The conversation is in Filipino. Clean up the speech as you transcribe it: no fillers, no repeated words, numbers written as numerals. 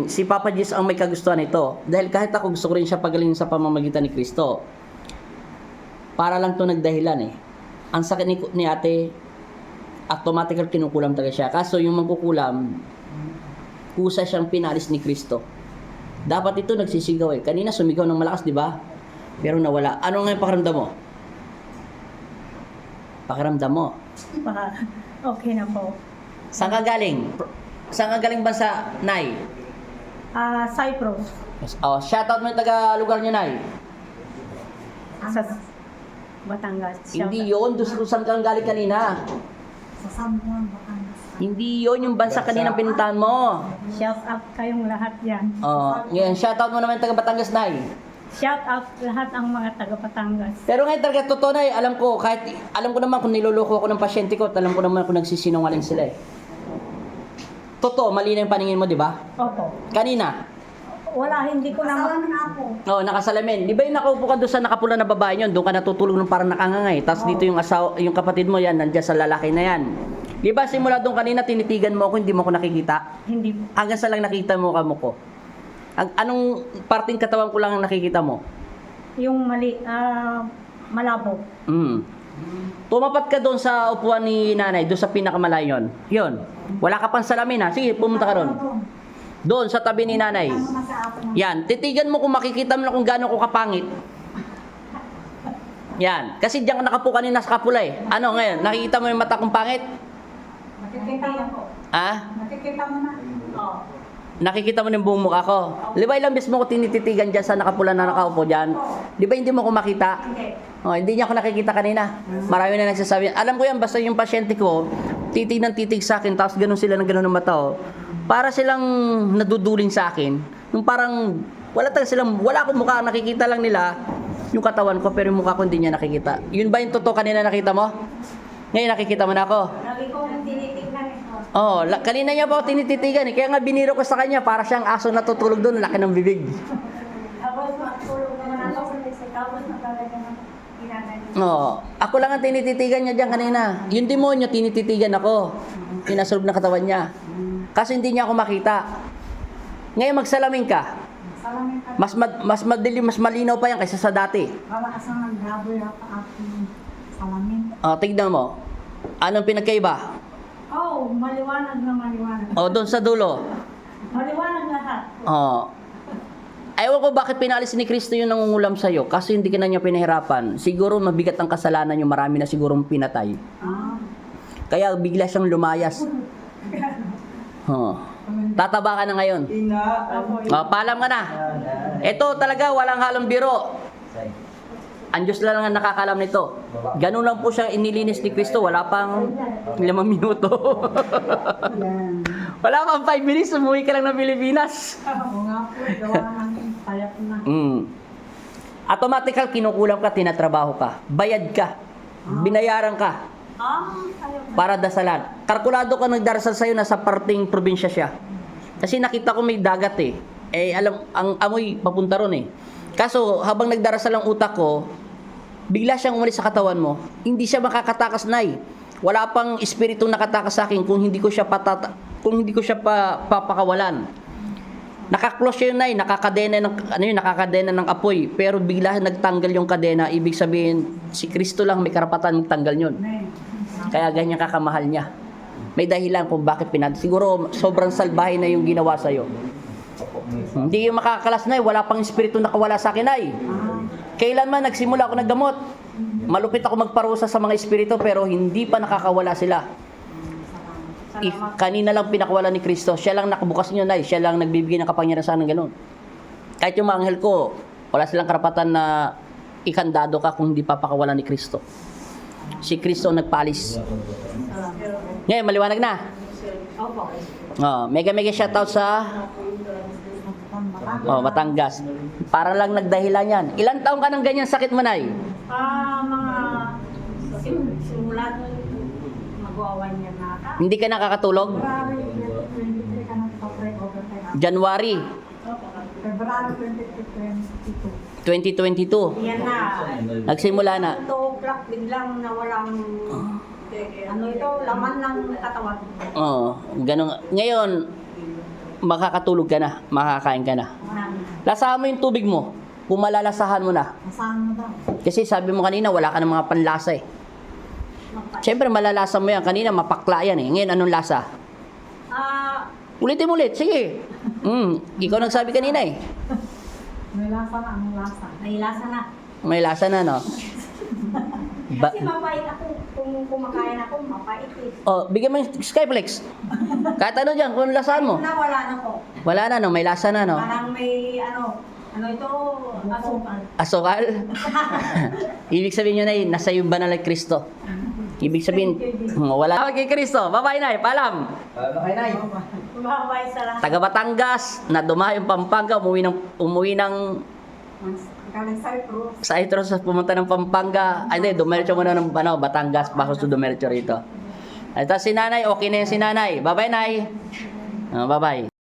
Si Papa Jesus ang may kagustuhan nito. Dahil kahit ako gusto ko rin siya pagalingin sa pamamagitan ni Kristo. Para lang to nagdahilan eh. Ang sakit ni ate, automatically kinukulam talaga siya. Kaso yung mangkukulam, kusa siyang pinalis ni Kristo. Dapat ito nagsisigaw eh. Kanina sumigaw ng malakas, di ba? Pero nawala. Ano nga yung pakiramdam mo? Pakiramdam mo? Okay na po. Saan ka galing? Saan ka galing bansa, Nay? Cyprus. Oh, shoutout mo yung taga lugar niyo, Nay. Sa Batangas. Hindi yun. Doon saan kang galing kanina. Sa San Juan, Batangas. Hindi yun yung bansa kanina pinuntahan mo. Shout out kayong lahat yan. Oh, ngayon, shoutout mo naman yung taga Batangas, Nay. Shout out lahat ang mga taga Batangas. Pero ngayon talaga totoo na alam ko, kahit alam ko naman kung niloloko ako ng pasyente ko, alam ko naman kung nagsisinungaling sila eh. Totoo, mali na yung paningin mo, di ba? Opo. Kanina, Wala, hindi ko na Kasalamin ako. nakasalamin. Di ba yung nakaupo ka doon sa nakapula na babae yun, doon ka natutulog ng parang nakangangay. Tapos dito yung yung kapatid mo yan, nandiyan sa lalaki na yan. Di ba simula doon kanina tinitigan mo ako, hindi mo ako nakikita? hindi po. Hanggang sa lang nakita mo kamo ko. Anong parting katawan ko lang ang nakikita mo? Yung malabo. Tumapat ka doon sa upuan ni nanay, doon sa pinakamalayon. Yun. Wala ka pang salamin ha. Sige, pumunta ka ron. Doon sa tabi ni nanay. Ano na sa atin? Yan. Titigan mo kung makikita mo na kung gaano ko kapangit. Yan. Kasi diyan ka nakapo kanina sa kapula eh. Ano ngayon? Nakikita mo yung mata kong pangit? Nakikita mo po. Ha? Nakikita mo na. Oo. Nakikita mo na yung buong mukha ko. Di ba ilang beses mo ko tinititigan dyan sa nakapula na nakaupo dyan? Di ba hindi mo ko makita? Hindi. Oh, hindi niya ako nakikita kanina. Marami na nagsasabi. Alam ko yan, basta yung pasyente ko, titig ng titig sa akin, tapos ganun sila ng ganun ng mata. Oh. Para silang naduduling sa akin. Yung parang, wala akong mukha, nakikita lang nila yung katawan ko, pero yung mukha ko hindi niya nakikita. Yun ba yung totoo kanina nakita mo? Ngayon nakikita mo na ako. Lagi ko nang tinitignan ito. Oh, kanina niya pa ako tinititigan eh. Kaya nga biniro ko sa kanya para siyang aso natutulog doon, laki ng bibig. Tapos matulog naman ako. Tapos natalagay na ginagalit. Oo. Ako lang ang tinititigan niya diyan kanina. Yung demonyo, tinititigan ako. Pinasulog na katawan niya. Kasi hindi niya ako makita. Ngayon magsalamin ka. Salamin ka. Mas madilim, mas malinaw pa yan kaysa sa dati. Wala kasang naghaboy ako aking salamin. Tignan mo. Anong pinagkaiba? Oh, maliwanag na maliwanag. Doon sa dulo. Maliwanag lahat. Ewan ko bakit pinalis ni Kristo yung nangungulam sa'yo. Kasi hindi ka na niya pinahirapan. Siguro mabigat ang kasalanan niyo. Marami na sigurong pinatay. Kaya bigla siyang lumayas. Tataba ka na ngayon. Paalam ka na. Ito talaga walang halong biro. Ang Diyos lang ang nakakalam nito. Ganun lang po siya inilinis ni Kristo. Wala pang 5 minuto. Wala pang 5 minutes. Umuwi ka lang ng Pilipinas. Oo nga po, gawa ng payak na. Automatically kinukulam ka, tinatrabaho ka. Bayad ka. Binayaran ka. Payak na. Para dasalan. Kalkulado ka nagdarasal sa'yo, nasa parting probinsya siya. Kasi nakita ko may dagat eh. Alam, ang amoy papunta ron eh. Kaso, habang nagdarasal ang utak ko, bigla siyang umalis sa katawan mo. Hindi siya makakatakas, Nay. Wala pang espiritong nakatakas sa akin kung hindi ko siya papakawalan. Nakaklose siya yun, Nay. Nakakadena ng apoy. Pero bigla nagtanggal yung kadena. Ibig sabihin, si Kristo lang may karapatan magtanggal yun. Kaya ganyan kakamahal niya. May dahilan kung bakit siguro sobrang salbahe na yung ginawa sa'yo. Hindi yung makakalas, Nay. Wala pang espiritu nakawala sa akin, Nay. Kailanman nagsimula ako naggamot. Malupit ako magparusa sa mga espiritu pero hindi pa nakakawala sila. Kanina lang pinakawala ni Kristo. Siya lang nakabukas niyo, Nay. Siya lang nagbibigay ng kapangyarihan ng ganun. Kahit yung mga anghel ko, wala silang karapatan na ikandado ka kung hindi papakawalan ni Kristo. Si Kristo ang nagpaalis. Ngayon, maliwanag na. Mega shoutout sa Batangas. Para lang nagdahilan yan. Ilan taong ka ng ganyan sakit mo, Nay? Mga simulat mag-1 year na ata. Hindi ka nakakatulog? February 23 ka nagpa-pray overtime. January February 22. 2022. Yan na. Nagsimula na. 2 o'clock biglang nawalang laman ng katawan. Ganun. Ngayon, makakatulog ka na, makakain ka na. Lasahan mo yung tubig mo. Kung malalasahan mo na. Asahan mo daw. Kasi sabi mo kanina, wala ka ng mga panlasa eh. Siyempre, malalasa mo yan. Kanina, mapakla yan eh. Ngayon, anong lasa? Ulitin mo ulit. Sige. Ikaw nagsabi kanina eh. May lasa na, anong lasa? May lasa na. May lasa na, no? Kasi mapait ako. Kung kumakain ako, mapait eh. Oh, bigyan mo yung Skyflex. Kahit ano dyan, kung lasahan mo. Wala na po. Wala na, no? May lasa na, no? Parang may ano ito, asukal. Asukal. Ibig sabihin nyo na nasa yung banal na Kristo. Ibig sabihin, wala kay Kristo. Bye-bye, Nay. Paalam. Babay sa lahat. Taga Batangas, na dumayong Pampanga, umuwi ng Galing sa Cyprus. sa Cyprus, pumunta ng Pampanga. Ay, hindi, dumiretso muna ng Batangas, bago sa dumiretso rito. Ito si Nanay, okay na yan si Nanay. Bye-bye, Nay. Bye-bye.